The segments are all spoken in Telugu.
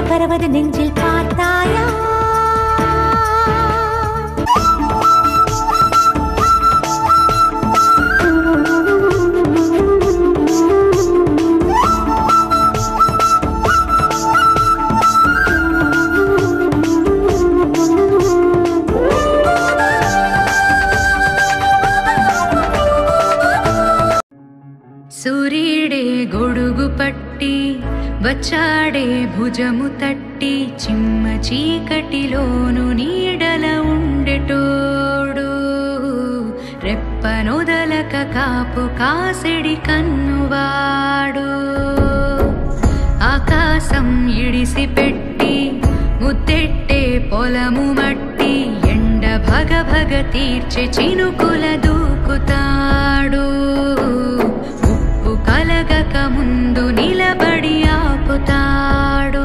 பரவது நெஞ்சில் பார்த்தாயா సూర్యుడే గొడుగు పట్టి వచ్చాడే భుజము తట్టి చిమ్మ చీకటిలోను నీడల ఉండెటోడు రెప్పనొదలక కాపు కాసెడి కన్నువాడు ఆకాశం ఇడిసి పెట్టి ముద్దెట్టే పొలము మట్టి ఎండ భగ భగ తీర్చే చినుకుల దూకుతాడు కలగక ముందు నిలబడి ఆపుతాడు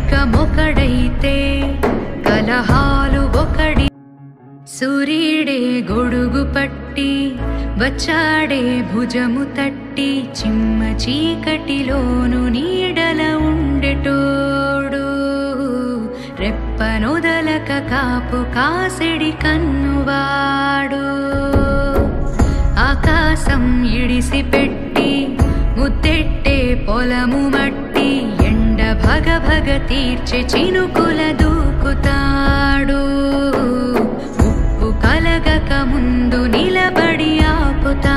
ఖడ్గమొకడైతే కలహాలు ఒకడి సూర్యుడే గొడుగు పట్టి వచ్చాడే భుజము తట్టి చిమ్మ చీకటిలోను నీడల ఉండెటోడు రెప్పనొదలక కాపు కాసెడి కన్నువాడు ఆకాశం ఇడిసి పెట్టి ముద్దెట్టే పొలము మట్టి ఎండ భగ భగ తీర్చే చినుకుల దూకుతాడు కలగక ముందు నిలబడి ఆపుతా